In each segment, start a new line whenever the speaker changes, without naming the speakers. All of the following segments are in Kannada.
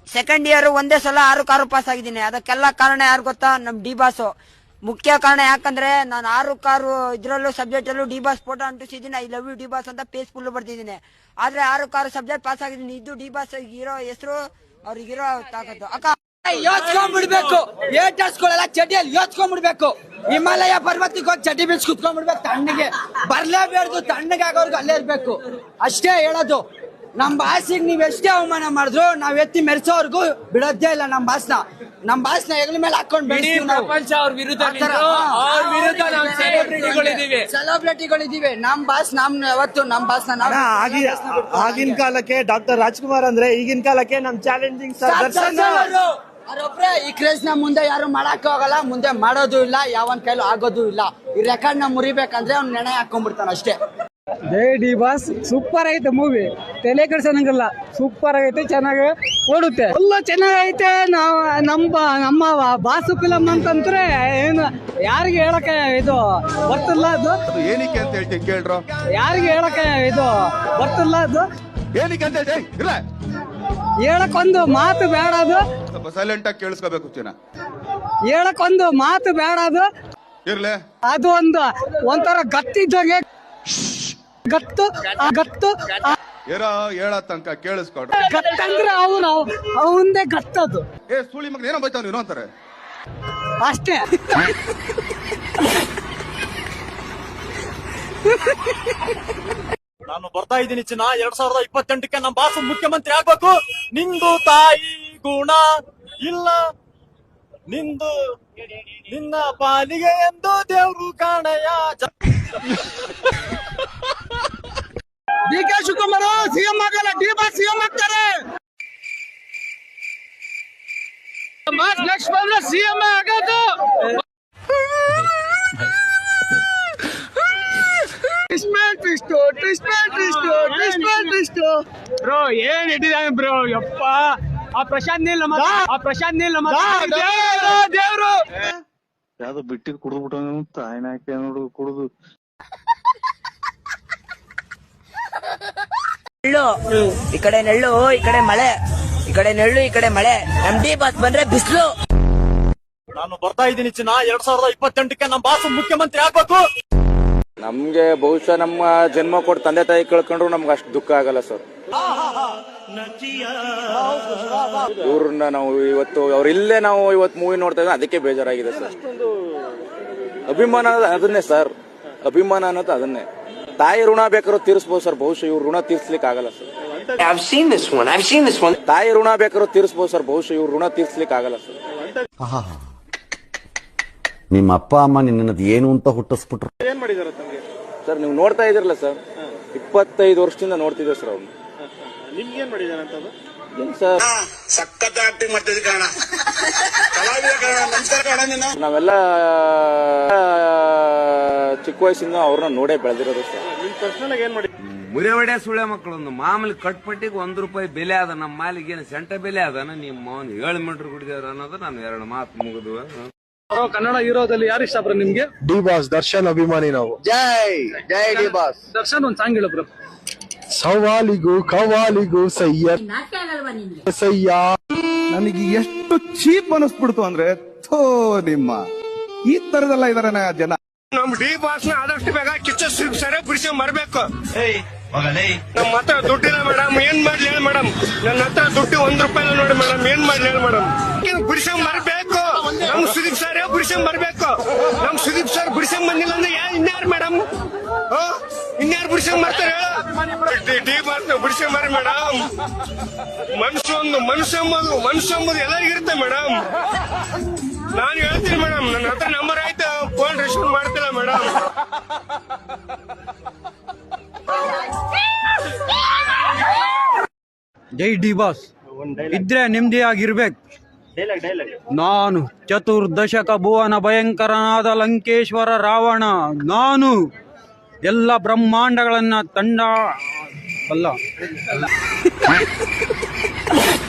ಸೆಕೆಂಡ್ ಇಯರ್ ಒಂದೇ ಸಲ 6 ಕಾರು ಪಾಸ್ ಆಗಿದ್ದೀನಿ. ಅದಕ್ಕೆಲ್ಲ ಕಾರಣ ಯಾರು ಗೊತ್ತಾ? ನಮ್ ಡಿ ಬಾಸ್ ಮುಖ್ಯ ಕಾರಣ. ಯಾಕಂದ್ರೆ ನಾನು 6 ಕಾರು ಇದ್ರಲ್ಲೂ ಸಬ್ಜೆಕ್ಟ್ ಅಲ್ಲೂ ಡಿ ಬಾಸ್ ಫೋಟೋ ಅಂಟಿಸಿದ್ದೀನಿ. I love you D boss ಅಂತ ಪೇಸ್ ಫುಲ್ ಬರ್ತಿದ್ದೀನಿ. ಆದ್ರೆ 6 ಕಾರು ಸಬ್ಜೆಕ್ಟ್ ಪಾಸ್ ಆಗಿದ್ದೀನಿ. ಇದು ಡಿ ಬಾಸ್ ಇರೋ ಹೆಸರು, ಅವ್ರಿಗಿರೋ ತಾಕತ್ತು. ಅಕ್ಕ ಯೋಚ್ಕೊಂಡ್ಬಿಡ್ಬೇಕು, ಏಟರ್ಸ್ಗಳೆಲ್ಲ ಚಟಿಯಲ್ಲಿ ಯೋಚ್ಕೊಂಡ್ಬಿಡ್ಬೇಕು. ಹಿಮಾಲಯ ಪರ್ವತಕ್ಕೆ ಹೋಗಿ ಚಟಿ ಬೀಳ್ಸಿ ಕುತ್ಕೊಂಡ್ಬಿಡ್ಬೇಕು. ತಣ್ಣಗೆ ಬರ್ಲೇಬೇಡ್ದು, ತಣ್ಣಗೆ ಆಗೋರ್ಗು ಅಲ್ಲೇ ಇರ್ಬೇಕು. ಅಷ್ಟೇ ಹೇಳೋದು. ನಮ್ ಬಾಸಿಗೆ ನೀವ್ ಎಷ್ಟೇ ಅವಮಾನ ಮಾಡಿದ್ರು ನಾವ್ ಎತ್ತಿ ಮೆರೆಸೋರ್ಗು ಬಿಡೋದೇ ಇಲ್ಲ. ನಮ್ ಬಾಸ್ನ ಹೆಗಲ ಮೇಲೆ ಹಾಕೊಂಡ್ ಸೆಲೆಬ್ರಿಟಿಗಳಿದೀವಿ. ನಮ್ ಬಾಸ್ನ
ಆಗಿನ ಕಾಲಕ್ಕೆ ಡಾಕ್ಟರ್ ರಾಜ್ಕುಮಾರ್ ಅಂದ್ರೆ, ಈಗಿನ ಕಾಲಕ್ಕೆ ನಮ್ ಚಾಲೆಂಜಿಂಗ್
ಅವರೊಬ್ರೆ. ಈ ಕ್ರೇಜ್ ನ ಮುಂದೆ ಯಾರು ಮಾಡಕ್ ಹೋಗಲ್ಲ, ಮುಂದೆ ಮಾಡೋದು ಇಲ್ಲ, ಯಾವನ್ ಕೈಲೂ ಆಗೋದು ಇಲ್ಲ. ಈ ರೆಕಾರ್ಡ್ ನ ಮುರಿಬೇಕಂದ್ರೆ ಅವ್ನು ನೆನೆ ಹಾಕೊಂಡ್ಬಿಡ್ತಾನ ಅಷ್ಟೇ.
ಜೈ ಡಿ ಬಾಸ್ ಸೂಪರ್ ಐತೆ ಮೂವಿ, ತಲೆ ಕೆಡ್ಸೋನಂಗಿಲ್ಲ. ಸೂಪರ್ ಆಗೈತೆ, ಚೆನ್ನಾಗಿ ಓಡುತ್ತೆ, ಫುಲ್ ಚೆನ್ನಾಗೈತೆ. ನಮ್ಮ ಬಾಸು ಫಿಲಂ ಅಂತಂದ್ರೆ ಏನು ಯಾರಿಗೆ ಹೇಳಕ್ಕೆ ಇದು ಬರ್ತಿಲ್ಲ. ಅದು
ಏನಕ್ಕೆ ಅಂತ ಹೇಳ್ತೀನಿ ಕೇಳ್ರ,
ಯಾರಿಗೆ ಹೇಳಕ್ಕೆ ಇದು ಬರ್ತಿಲ್ಲ. ಅದು
ಏನಕ್ಕೆ ಅಂತ ಹೇಳ್ತೀನಿ,
ಹೇಳಕ್ಕೊಂದು ಮಾತು ಬೇಡ. ಅದು
ಸ್ವಲ್ಪ ಸೈಲೆಂಟ್ ಆಗಿ ಕೇಳಿಸ್ಕೋಬೇಕು ಚಿನ್ನ.
ಹೇಳಕ್ಕೊಂದು ಮಾತು ಬೇಡ. ಅದು
ಇರ್ಲೆ,
ಅದು ಒಂಥರ ಗತ್ತಿದ್ದಂಗೆ, ಗತ್ತು
ಏನೋ ಹೇಳ ತನಕ ಕೇಳಿಸ್ಕೊಡ್ರಿ.
ಗತ್ತಂದ್ರೆ ಅವಂದೇ ಗತ್ತದು.
ಸುಳಿ ಮಗ ಏನೋ ಬೈತಾವ ನೀನು ಅಂತಾರೆ
ಅಷ್ಟೇ.
ನಾನು ಬರ್ತಾ ಇದ್ದೀನಿ ಚಿನ್ನ. 2028ಕ್ಕೆ ನಮ್ಮ ಬಾಸು ಮುಖ್ಯಮಂತ್ರಿ ಆಗ್ಬೇಕು. ನಿಂದು ತಾಯಿ ಗುಣ ಇಲ್ಲ, ನಿನ್ನ ಪಾಲಿಗೆ ಎಂದು ದೇವ್ರು ಕಾಣಯ್ಯ.
ಡಿ ಕೆ ಶಿವಕುಮಾರ್ ಸಿಎಂ ಆಗಲ್ಲ, ಡಿ ಬಾಸ್ ಸಿಎಂ ಆಗ್ತಾರೆ. ನೆಕ್ಸ್ಟ್ ಬಂದ್ರೆ ಸಿಎಂ ಆಗೋದು. ಬ್ರೋ ಏನ್ ಇಟ್ಟಿದ್ದಾನೆ ಬ್ರೋ, ಯಪ್ಪ. ಆ ಪ್ರಶಾಂತ್ ನೀಲ್ ದೇವ್ರು
ಯಾವ್ದು ಬಿಟ್ಟಿದ್ ಕುಡಿದ್ಬಿಟ್ಟು ತಾಯಿನ ಹಾಕಿ ನೋಡು ಕುಡುದು.
ಈ ಕಡೆ ನೆಳ್ಳು, ಈ ಕಡೆ ಮಳೆ, ಈ ಕಡೆ ನೆಳ್ಳು, ಈ ಕಡೆ ಮಳೆ. ನಮ್ ಡಿ ಬಾಸ್ ಬಂದ್ರೆ ಬಿಸಿಲು.
ನಾನು ಬರ್ತಾ ಇದ್ದೀನಿ ಚಿನ್ನ. 2028ಕ್ಕೆ ನಮ್ಮ ಬಾಸು ಮುಖ್ಯಮಂತ್ರಿ ಆಗ್ಬೇಕು.
ನಮ್ಗೆ ಬಹುಶಃ ನಮ್ಮ ಜನ್ಮ ಕೊಟ್ಟು ತಂದೆ ತಾಯಿ ಕಳ್ಕೊಂಡ್ರು ನಮ್ಗೆ ಅಷ್ಟು ದುಃಖ ಆಗಲ್ಲ ಸರ್. ಇವ್ರನ್ನ ನಾವು ಅವ್ರಿಲ್ಲೇ ನಾವು ಇವತ್ತು ಮೂವಿ ನೋಡ್ತಾ ಇದ್ದೀವಿ, ಅದಕ್ಕೆ ಬೇಜಾರಾಗಿದೆ ಸರ್. ಅಭಿಮಾನ ಅದನ್ನೇ ಸರ್, ಅಭಿಮಾನ ಅನ್ನೋದು ಅದನ್ನೇ. ತಾಯಿ ಋಣ ಬೇಕಾದ್ರೂ ತೀರಿಸಬಹುದು ಸರ್, ಬಹುಶಃ ಇವ್ರ ಋಣ ತೀರ್ಸ್ಲಿಕ್ಕೆ ಆಗಲ್ಲ ಸರ್. ತಾಯಿ ಋಣ ಬೇಕಾದ್ರೂ ತೀರಿಸಬಹುದು ಸರ್, ಬಹುಶಃ ಇವ್ರ ಋಣ ತೀರ್ಸ್ಲಿಕ್ಕೆ ಆಗಲ್ಲ ಸರ್.
ನಿಮ್ಮ ಅಪ್ಪ ಅಮ್ಮ ನಿನ್ನದು ಏನು ಅಂತ ಹುಟ್ಟಿಸ್ಬಿಟ್ರು.
ಏನ್ ಮಾಡಿದಾರೆ
ಸರ್? ನೀವು ನೋಡ್ತಾ ಇದಿರಲ್ಲ ಸರ್, 25 ವರ್ಷದಿಂದ ನೋಡ್ತಿದ್ದೆ ಸರ್ ಅವ್ನು.
ನಿಮ್ಗೆ ಏನ್ ಮಾಡಿದಾರೆ ಅಂತ
ಸರ್?
ಸಖತ್ ಆಕ್ಟಿಂಗ್ ಮಾಡ್ತಿದ್ದೆ ಕಾರಣ,
ನಾವೆಲ್ಲ ಚಿಕ್ಕ ವಯಸ್ಸಿಂದ ಅವ್ರನ್ನ ನೋಡೇ ಬೆಳೆದಿರೋದು ಸರ್.
ನಿಮ್ ಪರ್ಸನಲ್ ಏನ್ ಮಾಡಿ?
ಮುರಿವಡೆ ಸುಳೆ ಮಕ್ಕಳೊಂದು ಮಾಮೂಲಿ ಕಟ್ಪಟ್ಟಿಗೆ ₹1 ಬೆಲೆ ಅದ. ನಮ್ಮ ಮಾಲಿಗೆ ಏನು ಸೆಂಟ ಬೆಲೆ ಅದನ. ನಿಮ್ಮ 7 ಮೀಟರ್ ಕುಡಿದೇವ್ರ ಅನ್ನೋದು ನಾನು 2 ಮಾತು ಮುಗಿದು.
ಕನ್ನಡ ಹೀರೋದಲ್ಲಿ ಯಾರು ಇಷ್ಟ ಬ್ರೋ ನಿಮ್ಗೆ?
ಡಿ ಬಾಸ್, ದರ್ಶನ್ ಅಭಿಮಾನಿ ನಾವು.
ಜೈ ಜೈ ಡಿ ಬಾಸ್.
ದರ್ಶನ್ ಒಂದ್ ಸಾಂಗ್ ಹೇಳು ಬ್ರೋ.
ಸವಾಲಿಗೂ ಕವಾಲಿಗೂ ಸಯ್ಯ.
ನನಗೆ ಎಷ್ಟು ಚೀಪ್ ಅನಿಸ್ಬಿಡ್ತು ಅಂದ್ರೆ, ಥೋ ನಿಮ್ಮ ಈ ತರದೆಲ್ಲ ಇದಾರೆ ಜನ.
ನಮ್ ಡಿ ಬಾಸ್ ನ ಆದಷ್ಟು ಬೇಗ ಕಿಚ್ಚ ಸರಿ ಬಿಡಿಸಿ ಮರ್ಬೇಕು. ನಮ್ಮ ಹತ್ರ ದುಡ್ಡಿಲ್ಲ ಮೇಡಮ್, ಏನ್ ಮಾಡ್ಲಿ ಹೇಳಿ ಮೇಡಮ್. ನನ್ನ ಹತ್ರ ದುಡ್ಡು ₹1 ನೋಡಿ ಮೇಡಮ್, ಏನ್ ಮಾಡ್ಲಿ ಹೇಳಿ ಮೇಡಮ್. ಬಿಡಿಸಿ ಮರ್ಬೇಕು. ನಮ್ ಸುದೀಪ್ ಸರ್ ಬಿಡಿಸಿ ಮರ್ಬೇಕು. ನಮ್ ಸುದೀಪ್ ಸರ್ ಬಿಡಿಸಿ ಬಂದಿಲ್ಲ ಅಂದ್ರೆ ಇನ್ಯಾರು ಮೇಡಮ್, ಇನ್ಯಾರು ಬಿಡಿಸಿ ಮರ್ತಾರೆ? ಡಿ ಬಾಸ್ ಬಿಡಿಸಿ ಮರಿ ಮೇಡಮ್. ಮನುಷ್ಯ ಎಂಬುದು ಎಲ್ಲರಿಗಿರುತ್ತೆ ಮೇಡಮ್. ನಾನು ಹೇಳ್ತೀನಿ ಮೇಡಮ್, ನನ್ನ ಹತ್ರ ನಂಬರ್ ಆಯ್ತು, ಫೋನ್ ರಿಸೀವ್ ಮಾಡ್ತಿಲ್ಲ ಮೇಡಮ್.
ಜೈ ಡಿ ಬಾಸ್. ಇದ್ರೆ ನೆಮ್ಮದಿಯಾಗಿರ್ಬೇಕು. ನಾನು ಚತುರ್ದಶಕ ಭುವನ ಭಯಂಕರನಾದ ಲಂಕೇಶ್ವರ ರಾವಣ. ನಾನು ಎಲ್ಲ ಬ್ರಹ್ಮಾಂಡಗಳನ್ನ ತಂಡ ಅಲ್ಲ.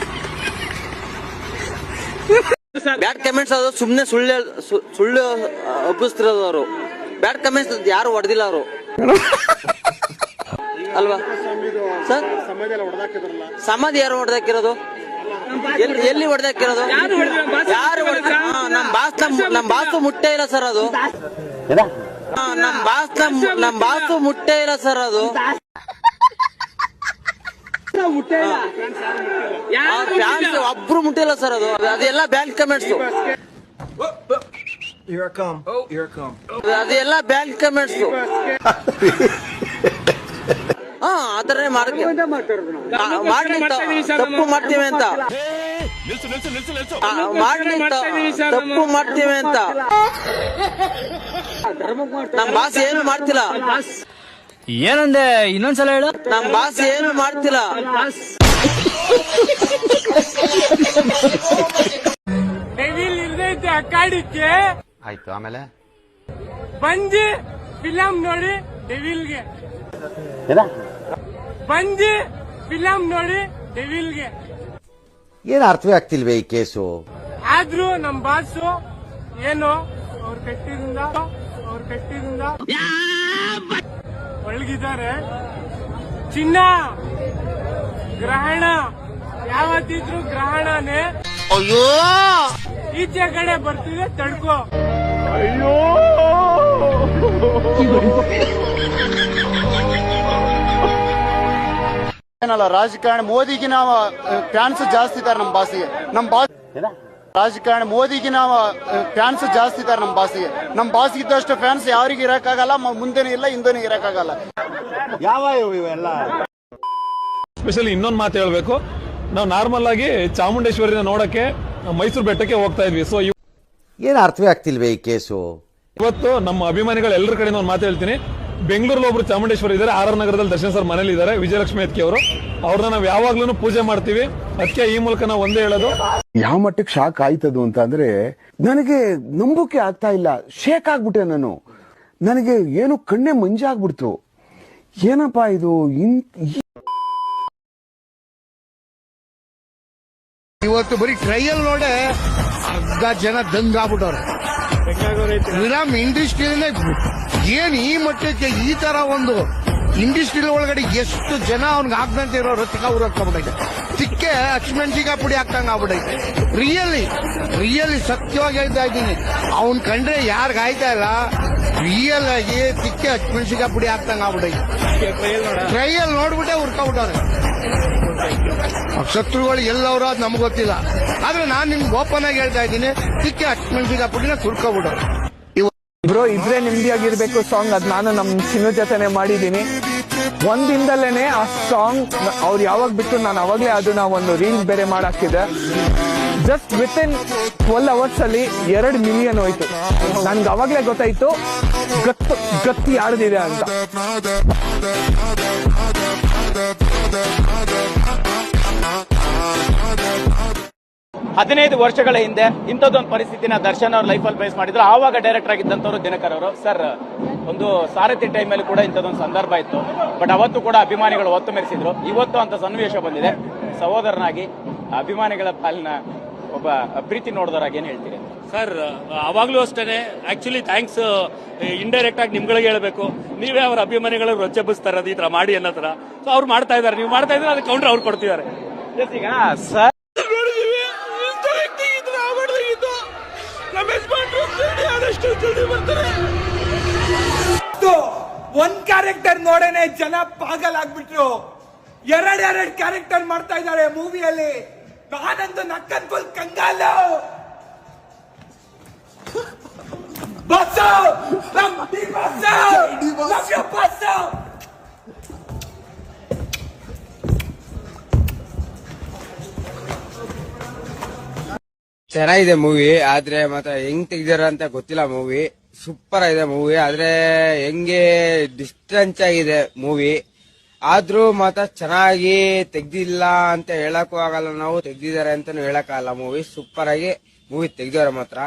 ಬ್ಯಾಡ್ ಕಮೆಂಟ್ಸ್ ಅದು ಸುಮ್ನೆ ಸುಳ್ಳು ಹಬ್ಬಿಸ್ತಿರೋದು. ಅವರು ಬ್ಯಾಡ್ ಕಮೆಂಟ್ಸ್ ಯಾರು ಹೊಡೆದಿಲ್ಲ ಅವರು ಅಲ್ವಾ ಸರ್? ಸಮಾಧಿ ಯಾರು ಹೊಡೆದಾಕಿರೋದು? ಎಲ್ಲಿ ಹೊಡೆದಾಕಿರೋದು? ಯಾರು ನಮ್ ಬಾಸು ಮುಟ್ಟೇ ಇಲ್ಲ ಸರ್ ಅದು. ನಮ್ ಬಾಸು ಮುಟ್ಟೇ ಇಲ್ಲ ಸರ್ ಅದು. ಫ್ಯಾನ್ಸ್ ಒಬ್ರು ಮುಟ್ಟಿಲ್ಲ ಸರ್ ಅದು. ಅದೆಲ್ಲ ಬ್ಯಾಂಕ್ ಕಮೆಂಟ್ಸ್. ಅದೆಲ್ಲ ಬ್ಯಾಂಕ್ ಕಮೆಂಟ್ಸ್. ಆತರ ತಪ್ಪು ಮಾಡ್ತೀವಿ ಅಂತ ತಪ್ಪು ಮಾಡ್ತೀವಿ ಅಂತ ನಮ್ ಬಾಸ್ ಏನು ಮಾಡ್ತಿಲ್ಲ.
ಏನಂದೆ ಇನ್ನೊಂದ್ಸಲ ಹೇಳು.
ನಮ್ ಬಾಸ್ ಏನು ಮಾಡ್ತಿಲ್ಲ.
ಇರ್ದೈತೆ ಅಕ್ಕಾಡಿಕ್ಕೆ.
ಆಯ್ತು, ಆಮೇಲೆ
ಬಂದಿ ಫಿಲಂ ನೋಡಿ ಡೆವಿಲ್ಗೆ. ಬಂದಿ ಫಿಲಂ ನೋಡಿ ಡೆವಿಲ್ಗೆ.
ಏನ್ ಅರ್ಥವೇ ಆಗ್ತಿಲ್ವೇ ಈ ಕೇಸು?
ಆದ್ರೂ ನಮ್ ಬಾಸು ಏನು ಅವ್ರ ಕಟ್ಟಿದಿಂದ ಒಳಗಿದ್ದಾರೆ. ಚಿನ್ನ ಗ್ರಹಣ ಯಾವತ್ತಿದ್ರು ಗ್ರಹಣನೇ. ಅಯ್ಯೋ ಈಚೆ ಕಡೆ ಬರ್ತಿದೆ ತಡ್ಕೋ. ಅಯ್ಯೋ
ಏನಲ್ಲ ರಾಜಕಾರಣ ಮೋದಿಗಿನ ಫ್ಯಾನ್ಸ್ ಜಾಸ್ತಿ ಇದ್ದಾರೆ ನಮ್ಮ ಬಾಸಿಗೆ. ರಾಜಕಾರಣ ಮೋದಿಗಿನ ಫ್ಯಾನ್ಸ್ ಜಾಸ್ತಿ ಇದ್ದಾರೆ ನಮ್ಮ ಬಾಸಿಗೆ. ನಮ್ಮ ಬಾಸ್ ಇದ್ದಷ್ಟು ಫ್ಯಾನ್ಸ್ ಯಾರಿಗೂ ಇರಕ್ಕಾಗಲ್ಲ, ಮುಂದೆನೂ ಇಲ್ಲ ಹಿಂದೆನೂ ಇರಕ್ಕಾಗಲ್ಲ. ಯಾವ ಇವೆಲ್ಲ
ಸ್ಪೆಷಲಿ ಇನ್ನೊಂದು ಮಾತು ಹೇಳ್ಬೇಕು, ನಾವು ನಾರ್ಮಲ್ ಆಗಿ ಚಾಮುಂಡೇಶ್ವರಿನ ನೋಡಕ್ಕೆ ಮೈಸೂರು ಬೆಟ್ಟಕ್ಕೆ ಹೋಗ್ತಾ ಇದ್ವಿ. ಸೊ
ಏನ್ ಅರ್ಥವೇ ಆಗ್ತಿಲ್ವೇ ಈ ಕೇಸು?
ಇವತ್ತು ನಮ್ಮ ಅಭಿಮಾನಿಗಳು ಎಲ್ಲರ ಕಡೆ ಒಂದು ಮಾತು ಹೇಳ್ತೀನಿ. ಬೆಂಗಳೂರಲ್ಲಿ ಒಬ್ರು ಚಾಮುಂಡೇಶ್ವರಿ ಇದ್ದಾರೆ, ಆರ್ ನಗರದಲ್ಲಿ ದರ್ಶನ್ ಸರ್ ಮನೇಲಿ ಇದ್ದಾರೆ, ವಿಜಯಲಕ್ಷ್ಮಿ ಅತ್ಕಿ ಅವರು. ಅವ್ರನ್ನ ನಾವು ಯಾವಾಗ್ಲೂ ಪೂಜೆ ಮಾಡ್ತೀವಿ. ಅದಕ್ಕೆ ಈ ಮೂಲಕ ನಾವು ಒಂದೇ ಹೇಳೋದು,
ಯಾವ ಮಟ್ಟಕ್ಕೆ ಶಾಕ್ ಆಯ್ತದು ಅಂತ ಅಂದ್ರೆ ನನಗೆ ನಂಬೋಕೆ ಆಗ್ತಾ ಇಲ್ಲ. ಶೇಕ್ ಆಗ್ಬಿಟ್ಟೆ ನಾನು. ನನಗೆ ಏನು ಕಣ್ಣೆ ಮಂಜಾಗ್ಬಿಡ್ತು. ಏನಪ್ಪಾ ಇದು?
ಇವತ್ತು ಬರೀ ಟ್ರಯಲ್ ನೋಡೆ ಅರ್ಧ ಜನ ದಂಗಾಗ್ಬಿಟ್ಟವ್ರೆ. ಫಿಲಂ ಇಂಡಸ್ಟ್ರಿಯಲ್ಲೇ ಏನ್ ಈ ಮಟ್ಟಕ್ಕೆ ಈ ತರ ಒಂದು ಇಂಡಸ್ಟ್ರಿ ಒಳಗಡೆ ಎಷ್ಟು ಜನ ಅವ್ನಿಗೆ ಆಗ್ದಂತೆ ಇರೋರು ತಿಕ್ಕ ಊರಾಗ್ಬಿಟ್ಟೈತೆ. ತಿಕ್ಕೆ ಹಚ್ಮೆಣಸಿಕಾಯಿ ಪುಡಿ ಹಾಕ್ತಂಗ ಆಗ್ಬಿಟ್ಟೈತೆ. ರಿಯಲಿ ಸತ್ಯವಾಗಿ ಹೇಳ್ತಾ ಇದ್ದೀನಿ, ಅವ್ನ್ ಕಂಡ್ರೆ ಯಾರಿಗ ಆಯ್ತಾ ಇಲ್ಲ, ರಿಯಲ್ ಆಗಿ ತಿಕ್ಕೆ ಹಚ್ಮೆಣಸಿಕಾಯಿ ಪುಡಿ ಹಾಕ್ತಂಗ ಆಗ್ಬಿಟ್ಟೈತೆ. ಟ್ರಯಲ್ ನೋಡ್ಬಿಟ್ಟೆ ಹುರ್ಕೊಂಡ್ಬಿಟ್ಟವ್ರೆ. ಶತ್ರುಗಳು ಎಲ್ಲವರು ಅದು ನಮ್ಗೆ ಗೊತ್ತಿಲ್ಲ. ಆದ್ರೆ ನಾನ್ ನಿಮ್ಗೆ ಓಪನ್ ಆಗಿ ಹೇಳ್ತಾ ಇದ್ದೀನಿ, ತಿಕ್ಕೆ ಹಚ್ಮೆಣಸಿಕಾಯಿ ಪುಡಿನ ಸುರ್ಕೊಬಿಡೋರು.
ಬ್ರೋ ಇದ್ರೆ ನಿಮ್ದಿಯಾಗಿರ್ಬೇಕು ಸಾಂಗ್. ಅದ್ ನಾನು ನಮ್ ಚಿನ್ನ ಜೊತೆನೆ ಮಾಡಿದೀನಿ. ಒಂದಿಂದಲೇನೆ ಆ ಸಾಂಗ್ ಅವ್ರು ಯಾವಾಗ ಬಿಟ್ಟು ನಾನು ಅವಾಗ್ಲೇ ಅದನ್ನ ಒಂದು ರೀಲ್ ಬೇರೆ ಮಾಡಾಕಿದೆ. ಜಸ್ಟ್ ವಿತಿನ್ 12 hours ಅಲ್ಲಿ 2 million ಹೋಯ್ತು. ನನ್ಗೆ ಅವಾಗ್ಲೇ ಗೊತ್ತಾಯ್ತು ಗತ್ತಿ ಯಾರ್ದಿದೆ ಅಂತ.
15 ವರ್ಷಗಳ ಹಿಂದೆ ಇಂಥದ್ದೊಂದು ಪರಿಸ್ಥಿತಿನ ದರ್ಶನ್ ಅವ್ರ ಲೈಫಲ್ಲಿ ಫೇಸ್ ಮಾಡಿದ್ರು. ಆವಾಗ ಡೈರೆಕ್ಟರ್ ಆಗಿದ್ದಂಥವ್ರು ದಿನಕರ್ ಅವರು. ಸರ್, ಒಂದು ಸಾರಥಿ ಟೈಮಲ್ಲಿ ಕೂಡ ಇಂಥದ್ದೊಂದು ಸಂದರ್ಭ ಇತ್ತು. ಬಟ್ ಅವತ್ತು ಕೂಡ ಅಭಿಮಾನಿಗಳು ಒತ್ತು ಮೆರೆಸಿದ್ರು. ಇವತ್ತು ಅಂತ ಸನ್ನಿವೇಶ ಬಂದಿದೆ. ಸಹೋದರನಾಗಿ ಅಭಿಮಾನಿಗಳ ಪಾಲಿನ ಒಬ್ಬ ಪ್ರೀತಿ ನೋಡಿದವರಾಗಿ ಏನ್ ಹೇಳ್ತೀರಿ
ಸರ್? ಅವಾಗ್ಲೂ ಅಷ್ಟೇ. ಆಕ್ಚುಲಿ ಥ್ಯಾಂಕ್ಸ್ ಇಂಡೈರೆಕ್ಟ್ ಆಗಿ ನಿಮ್ಗಳಿಗೆ ಹೇಳ್ಬೇಕು. ನೀವೇ ಅವರ ಅಭಿಮಾನಿಗಳಿಗೆ ರೊಚ್ಚೆಬ್ಬಿಸ್ತಾರೆ ಈ ತರ ಮಾಡಿ ಅನ್ನೋ ತರ. ಸೊ ಅವ್ರು ಮಾಡ್ತಾ ಇದಾರೆ, ನೀವು ಮಾಡ್ತಾ ಇದ್ರೆ ಅದಕ್ಕೆ ಕೌಂಟರ್ ಅವ್ರು ಕೊಡ್ತಿದ್ದಾರೆ.
ಈಗ ಸರ್
ಒಂದ್ ಕ್ಯಾರೆಕ್ಟರ್ ನೋಡೇನೆ ಜನ ಪಾಗಲ್ ಆಗ್ಬಿಟ್ರು. ಎರಡ್ ಕ್ಯಾರೆಕ್ಟರ್ ಮಾಡ್ತಾ ಇದ್ದಾರೆ ಮೂವಿಯಲ್ಲಿ. ನಾನಂತೂ ನಕ್ಕನ್ ಫುಲ್ ಕಂಗಾಲ.
ಚೆನ್ನಾಗಿದೆ ಮೂವಿ, ಆದ್ರೆ ಮತ್ತೆ ಹೆಂಗ್ ತೆಗ್ದಾರ ಅಂತ ಗೊತ್ತಿಲ್ಲ. ಮೂವಿ ಸೂಪರ್ ಆಗಿದೆ ಮೂವಿ, ಆದ್ರೆ ಹೆಂಗೆ ಡಿಸ್ಟೆನ್ಸ್ ಆಗಿದೆ ಮೂವಿ. ಆದ್ರೂ ಮಾತ್ರ ಚೆನ್ನಾಗಿ ತೆಗ್ದಿಲ್ಲ ಅಂತ ಹೇಳಕ್ಕೂ ಆಗಲ್ಲ, ನಾವು ತೆಗ್ದಿದ್ದಾರೆ ಅಂತಾನು ಹೇಳಕ್ ಆಗಲ್ಲ. ಮೂವಿ ಸೂಪರ್ ಆಗಿ ಮೂವಿ ತೆಗ್ದವ್ರೆ ಮಾತ್ರ.